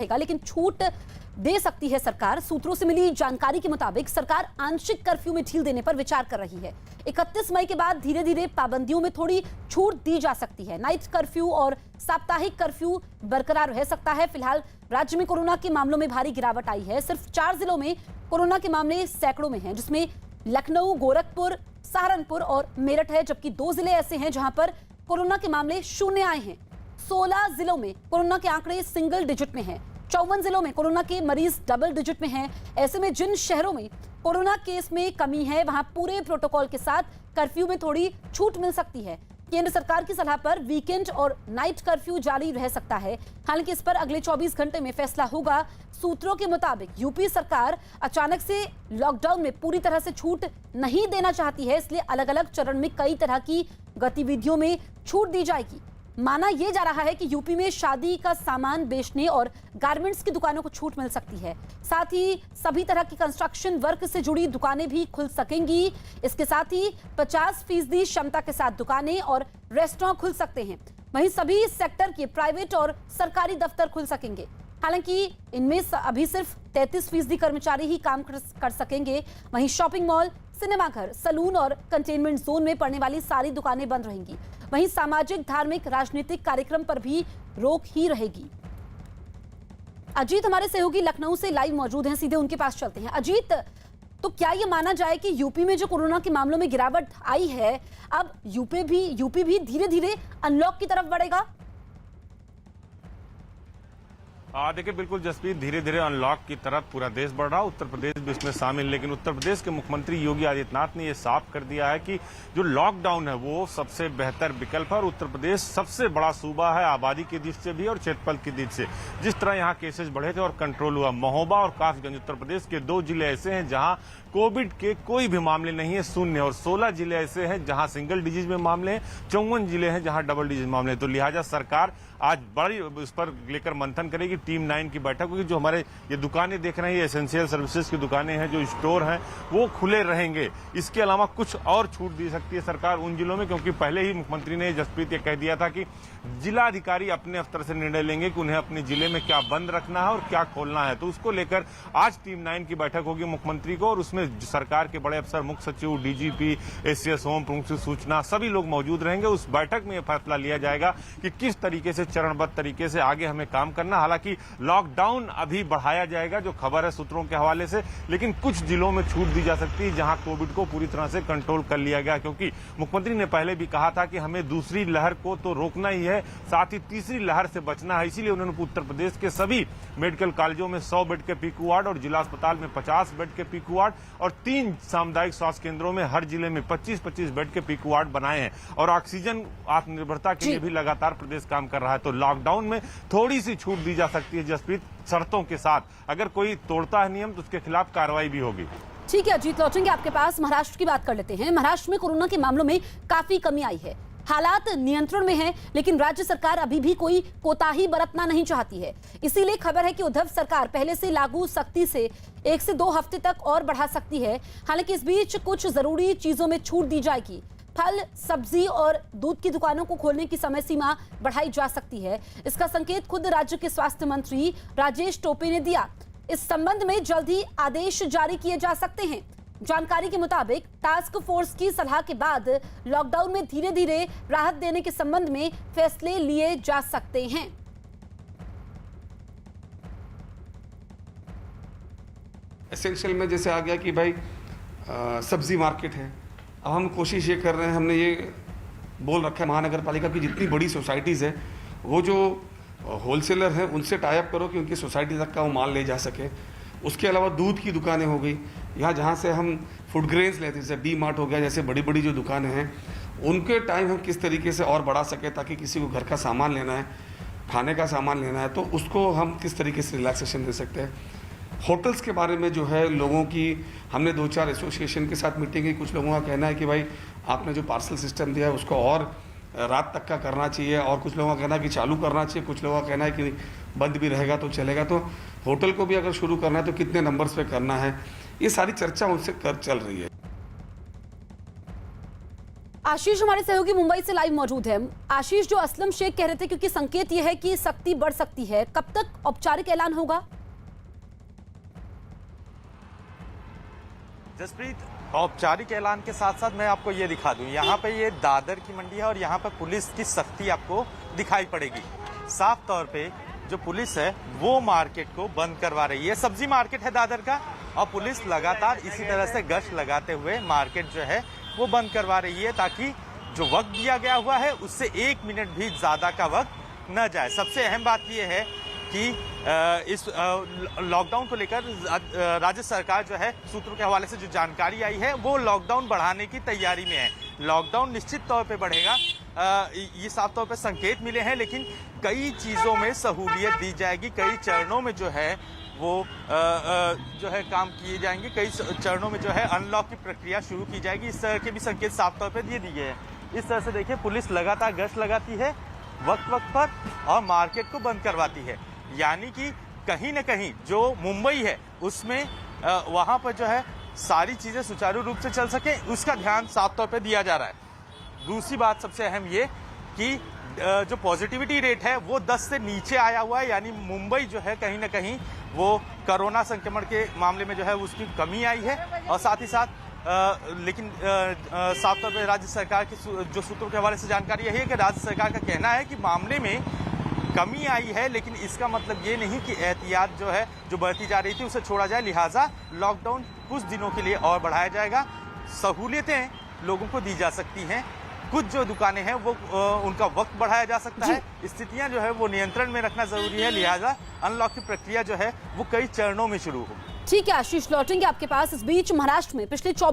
रहेगा, लेकिन छूट दे सकती है सरकार। सूत्रों से मिली जानकारी के मुताबिक सरकार आंशिक कर्फ्यू में ढील देने पर विचार कर रही है। 31 मई के बाद धीरे धीरे पाबंदियों में थोड़ी छूट दी जा सकती है। नाइट कर्फ्यू और साप्ताहिक कर्फ्यू बरकरार रह सकता है। फिलहाल राज्य में कोरोना के मामलों में भारी गिरावट आई है। सिर्फ 4 जिलों में कोरोना के मामले सैकड़ों में हैं, जिसमें लखनऊ, गोरखपुर, सहारनपुर और मेरठ है, जबकि 2 जिले ऐसे हैं जहां पर कोरोना के मामले शून्य आए हैं। 16 जिलों में कोरोना के आंकड़े सिंगल डिजिट में हैं। 54 जिलों में कोरोना के मरीज डबल डिजिट में हैं। ऐसे में जिन शहरों में कोरोना केस में कमी है, वहां पूरे प्रोटोकॉल के साथ कर्फ्यू में थोड़ी छूट मिल सकती है। केंद्र सरकार की सलाह पर वीकेंड और नाइट कर्फ्यू जारी रह सकता है। हालांकि इस पर अगले 24 घंटे में फैसला होगा। सूत्रों के मुताबिक यूपी सरकार अचानक से लॉकडाउन में पूरी तरह से छूट नहीं देना चाहती है, इसलिए अलग अलग चरण में कई तरह की गतिविधियों में छूट दी जाएगी। माना यह जा रहा है कि यूपी में शादी का सामान बेचने और गारमेंट्स की दुकानों को छूट मिल सकती है। साथ ही सभी तरह की कंस्ट्रक्शन वर्क से जुड़ी दुकानें भी खुल सकेंगी। इसके साथ ही 50% क्षमता के साथ दुकानें और रेस्टोरेंट खुल सकते हैं। वहीं सभी सेक्टर के प्राइवेट और सरकारी दफ्तर खुल सकेंगे। हालांकि इनमें अभी सिर्फ 33% कर्मचारी ही काम कर सकेंगे। वहीं शॉपिंग मॉल, सिनेमाघर, सलून और कंटेनमेंट जोन में पड़ने वाली सारी दुकानें बंद रहेंगी। वहीं सामाजिक, धार्मिक, राजनीतिक कार्यक्रम पर भी रोक ही रहेगी। अजीत हमारे सहयोगी लखनऊ से लाइव मौजूद हैं, सीधे उनके पास चलते हैं। अजीत, तो क्या ये माना जाए कि यूपी में जो कोरोना के मामलों में गिरावट आई है, अब यूपी भी धीरे धीरे अनलॉक की तरफ बढ़ेगा? देखिए, बिल्कुल जसप्रीत, धीरे धीरे अनलॉक की तरफ पूरा देश बढ़ रहा, उत्तर प्रदेश भी इसमें शामिल। लेकिन उत्तर प्रदेश के मुख्यमंत्री योगी आदित्यनाथ ने यह साफ कर दिया है कि जो लॉकडाउन है वो सबसे बेहतर विकल्प है। और उत्तर प्रदेश सबसे बड़ा सूबा है आबादी की दृष्टि से भी और क्षेत्रफल की दृष्टि से। जिस तरह यहाँ केसेस बढ़े थे और कंट्रोल हुआ, महोबा और कासगंज उत्तर प्रदेश के 2 जिले ऐसे हैं जहां कोविड के कोई भी मामले नहीं है, शून्य। और 16 जिले ऐसे हैं जहां सिंगल डिजीज में मामले हैं, 54 जिले हैं जहां डबल डिजीज मामले हैं। तो लिहाजा सरकार आज बड़ी इस पर लेकर मंथन करेगी, टीम 9 की बैठक होगी। जो हमारे ये दुकानें देख रहे हैं, ये एसेंशियल सर्विसेज की दुकानें हैं, जो स्टोर हैं वो खुले रहेंगे। इसके अलावा कुछ और छूट दे सकती है सरकार उन जिलों में, क्योंकि पहले ही मुख्यमंत्री ने जसप्रीत ये कह दिया था कि जिलाधिकारी अपने स्तर से निर्णय लेंगे कि उन्हें अपने जिले में क्या बंद रखना है और क्या खोलना है। तो उसको लेकर आज टीम 9 की बैठक होगी मुख्यमंत्री को, और उसमें सरकार के बड़े अफसर, मुख्य सचिव, डीजीपी, एसीएस होम, प्रमुख सूचना, सभी लोग मौजूद रहेंगे। उस बैठक में यह फैसला लिया जाएगा कि किस तरीके से चरणबद्ध तरीके से आगे हमें काम करना। हालांकि लॉकडाउन अभी बढ़ाया जाएगा, जो खबर है सूत्रों के हवाले से, लेकिन कुछ जिलों में छूट दी जा सकती है जहां कोविड को पूरी तरह से कंट्रोल कर लिया गया। क्योंकि मुख्यमंत्री ने पहले भी कहा था कि हमें दूसरी लहर को तो रोकना ही है, साथ ही तीसरी लहर से बचना है। इसीलिए उन्होंने उत्तर प्रदेश के सभी मेडिकल कॉलेजों में 100 बेड के पीकू वार्ड और जिला अस्पताल में 50 बेड के पीकू वार्ड और 3 सामुदायिक स्वास्थ्य केंद्रों में हर जिले में 25-25 बेड के पीकू वार्ड बनाए हैं। और ऑक्सीजन आत्मनिर्भरता के लिए भी लगातार प्रदेश काम कर रहा है। तो लॉकडाउन में थोड़ी सी छूट दी जा सकती है जसप्रीत, शर्तों के साथ। अगर कोई तोड़ता है नियम तो उसके खिलाफ कार्रवाई भी होगी। ठीक है अजीत, लौटेंगे आपके पास। महाराष्ट्र की बात कर लेते हैं। महाराष्ट्र में कोरोना के मामलों में काफी कमी आई है, हालात नियंत्रण में हैं, लेकिन राज्य सरकार अभी भी कोई कोताही बरतना नहीं चाहती है। इसीलिए खबर है कि उद्धव सरकार पहले से लागू सख्ती से 1 से 2 हफ्ते तक और बढ़ा सकती है। हालांकि इस बीच कुछ जरूरी चीजों में छूट दी जाएगी। फल, सब्जी और दूध की दुकानों को खोलने की समय सीमा बढ़ाई जा सकती है। इसका संकेत खुद राज्य के स्वास्थ्य मंत्री राजेश टोपे ने दिया। इस संबंध में जल्द ही आदेश जारी किए जा सकते हैं। जानकारी के मुताबिक टास्क फोर्स की सलाह के बाद लॉकडाउन में धीरे धीरे राहत देने के संबंध में फैसले लिए जा सकते हैं। एसेंशियल में जैसे आ गया कि भाई सब्जी मार्केट है। अब हम कोशिश ये कर रहे हैं, हमने ये बोल रखा है महानगर पालिका की जितनी बड़ी सोसाइटीज़ है, वो जो होलसेलर हैं उनसे टाई अप करो कि उनकी सोसाइटी तक का वो माल ले जा सके। उसके अलावा दूध की दुकानें हो गई, यहाँ जहाँ से हम फूड ग्रेन्स लेते हैं, जैसे डी मार्ट हो गया, जैसे बड़ी बड़ी जो दुकानें हैं, उनके टाइम हम किस तरीके से और बढ़ा सके, ताकि किसी को घर का सामान लेना है, खाने का सामान लेना है, तो उसको हम किस तरीके से रिलैक्सेशन दे सकते हैं। होटल्स के बारे में जो है लोगों की, हमने 2-4 एसोसिएशन के साथ मीटिंग की। कुछ लोगों का कहना है कि भाई आपने जो पार्सल सिस्टम दिया है उसको और रात तक का करना चाहिए, और कुछ लोगों का कहना है कि चालू करना चाहिए, कुछ लोगों का कहना है कि बंद भी रहेगा तो चलेगा। तो होटल को भी अगर शुरू करना है तो कितने नंबर्स पे करना है, ये सारी चर्चा उनसे चल रही है। आशीष हमारे सहयोगी मुंबई से लाइव मौजूद है। आशीष, जो असलम शेख कह रहे थे, क्योंकि संकेत यह है कि सख्ती बढ़ सकती है, कब तक औपचारिक ऐलान होगा? जसप्रीत, औपचारिक ऐलान के साथ साथ मैं आपको ये दिखा दूं, यहाँ पे ये दादर की मंडी है और यहाँ पे पुलिस की सख्ती आपको दिखाई पड़ेगी। साफ तौर पे जो पुलिस है वो मार्केट को बंद करवा रही है। सब्जी मार्केट है दादर का, और पुलिस लगातार इसी तरह से गश्त लगाते हुए मार्केट जो है वो बंद करवा रही है, ताकि जो वक्त दिया गया हुआ है उससे 1 मिनट भी ज्यादा का वक्त न जाए। सबसे अहम बात यह है कि इस लॉकडाउन को लेकर राज्य सरकार जो है, सूत्रों के हवाले से जो जानकारी आई है, वो लॉकडाउन बढ़ाने की तैयारी में है। लॉकडाउन निश्चित तौर पे बढ़ेगा, ये साफ तौर पे संकेत मिले हैं, लेकिन कई चीज़ों में सहूलियत दी जाएगी, कई चरणों में जो है वो जो है काम किए जाएंगे, कई चरणों में जो है अनलॉक की प्रक्रिया शुरू की जाएगी। इस तरह के भी संकेत साफ तौर पे दिए दिए हैं। इस तरह से देखिए, पुलिस लगातार गश्त लगाती है वक्त पर और मार्केट को बंद करवाती है, यानी कि कहीं न कहीं जो मुंबई है उसमें वहां पर जो है सारी चीजें सुचारू रूप से चल सके, उसका ध्यान साफ तौर पे दिया जा रहा है। दूसरी बात सबसे अहम ये कि जो पॉजिटिविटी रेट है वो 10 से नीचे आया हुआ है, यानी मुंबई जो है कहीं ना कहीं वो कोरोना संक्रमण के मामले में जो है उसकी कमी आई है। और साथ ही साथ लेकिन साफ तौर पर राज्य सरकार की जो सूत्रों के हवाले से जानकारी यही है कि राज्य सरकार का कहना है कि मामले में कमी आई है, लेकिन इसका मतलब ये नहीं कि एहतियात जो है जो बढ़ती जा रही थी उसे छोड़ा जाए, लिहाजा लॉकडाउन कुछ दिनों के लिए और बढ़ाया जाएगा। सहूलियतें लोगों को दी जा सकती हैं, कुछ जो दुकानें हैं वो उनका वक्त बढ़ाया जा सकता है, स्थितियां जो है वो नियंत्रण में रखना जरूरी है, लिहाजा अनलॉक की प्रक्रिया जो है वो कई चरणों में शुरू होगी। ठीक है आशीष, लौटेंगे आपके पास। इस बीच महाराष्ट्र में पिछले 24